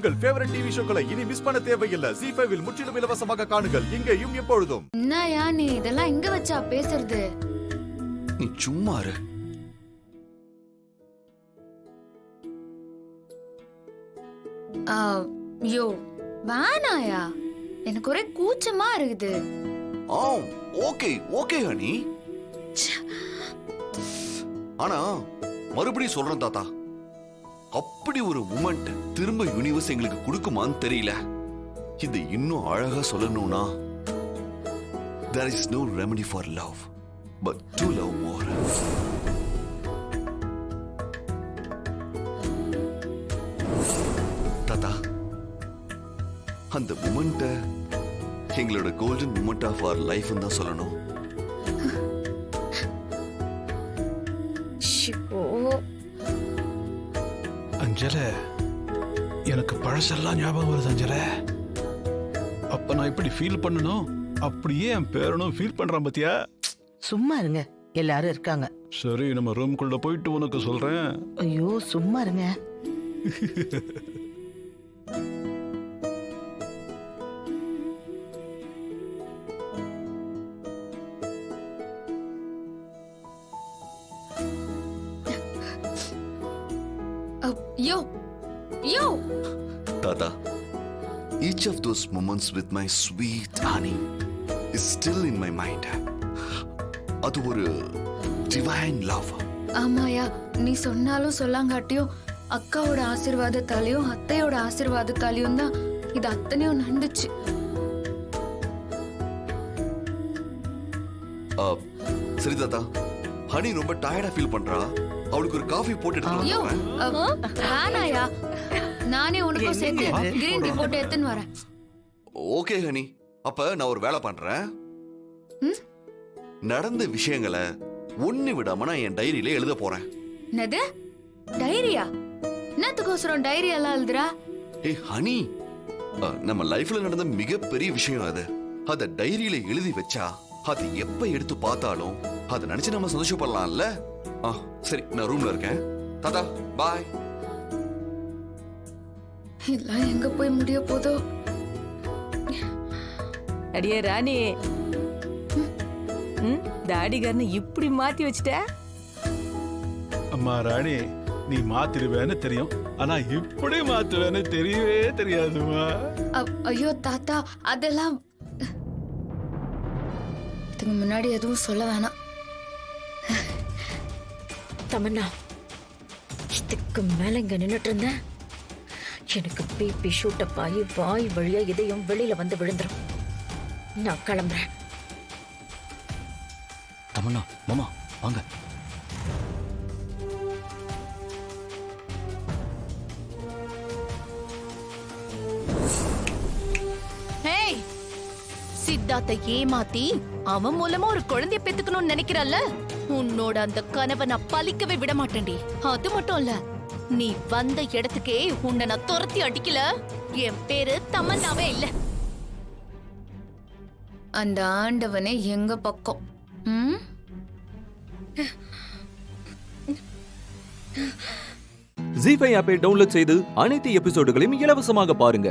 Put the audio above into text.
உங்கள் favourite TV ஷோக்களை இனி miss பண்ண தேவையில்லை. ZEE5 இல் முற்றிலும் இலவசமாக காணுங்கள். இங்கேயும் எப்பொழுதும். என்னயா நீ இதெல்லாம் எங்க வச்சா பேசுறது? நீ சும்மா இரு. யோ வேணாயா, எனக்கு ஒரே கூச்சமா இருக்குது. Okay okay honey. ஆனா மறுபடியும் சொல்றேன் தாத்தா, அப்படி ஒரு மூமெண்ட் திரும்ப யூனிவர்ஸ் எங்களுக்கு கொடுக்குமான்னு தெரியல. இது இன்னும் அழகா சொல்லணும்னா, there is no remedy for love but to love more. தாத்தா, அந்த மூமெண்ட எங்களோட golden moment of our life தான் சொல்லணும். அஞ்சல, எனக்கு பழசெல்லாம் ஞாபகம் வருது அஞ்சல. அப்ப நான் இப்படி ஃபீல் பண்ணணும், அப்படியே என் பேரனும் ஃபீல் பண்றான் பாத்தியா? சும்மா இருங்க, எல்லாரும் இருக்காங்க. சரி, நம்ம ரூம்குள்ள போயிட்டு உனக்கு சொல்றேன். ஐயோ சும்மா இருங்க. யோ யோ Tata, each of those moments with my sweet honey is still in my mind. அது ஒரு divine love. ஆமாயா, நீ சொன்னாலும் சொல்லாங்காட்டியும் அக்காவோட ஆசீர்வாதத்தாலையும் அத்தையோட ஆசீர்வாதத்தாலையும் தான் இது அத்தனையும் நடந்துச்சு. சரி தாத்தா, ஹனி ரொம்ப டயர்டா ஃபீல் பண்றா. அவளுக்கு ஒரு காஃபி போட்டு யோ எடுத்து வேணாயா, நானே உனக்கும் சேர்த்து கிரீன் டீ போட்டு எடுத்துன்னு வரேன். ஓகே ஹனி, அப்ப நான் ஒரு வேலை பண்றேன். நடந்த விஷயங்களை ஒண்ணு விடாம நான் என் டைரியில எழுத போறேன். என்னது டைரியா? என்னத்துக்கோசரம் டைரி எல்லாம் எழுதுறா? ஏய் ஹனி, நம்ம லைஃப்ல நடந்த மிகப்பெரிய விஷயம் அது. அத டைரியில எழுதி வச்சா அது எப்ப எடுத்து பார்த்தாலும் அதை நினைச்சு நம்ம சந்தோஷப்படலாம்ல. சரி, நான் ரூம்ல இருக்கேன். தாத்தா பாய். எல்லாம் எங்க போய் முடிய போதோ? அடியே ராணி, தாடிகாரனை இப்படி மாத்தி வச்சுட்ட. அம்மா ராணி, நீ மாத்திருவேன்னு தெரியும், ஆனா இப்படி மாத்துவேன்னு தெரியவே தெரியாதுமா. ஐயோ தாத்தா, அதெல்லாம் இதுக்கு முன்னாடி எதுவும் சொல்ல வேணாம். தமன்னா, இதுக்கு மேல இங்க நின்னுட்டு இருந்தேன், எனக்கு பிபி ஷூட்டப் ஆகி வாய் வழியா இதயம் வெளியில வந்து விழுந்துரும். நான் கிளம்புறேன். தமன்னா மாமா வாங்க. சித்தார்த்தை ஏமாத்தி அவன் மூலமா ஒரு குழந்தைய பெத்துக்கணும்னு நினைக்கிறல்ல, உன்னோட அந்த கனவை நான் பலிக்கவே விட மாட்டேன்டி. அது மட்டும் இல்ல, நீ வந்த இடத்துக்கே உன்னை நான் துரத்தி அடிக்கல, என் பேரு தமன்னாவே இல்ல. அந்த ஆண்டவனே எங்க பக்கம். ZEE5 ஆப்பை டவுன்லோட் செய்து அனைத்து எபிசோடுகளையும் இலவசமாக பாருங்க.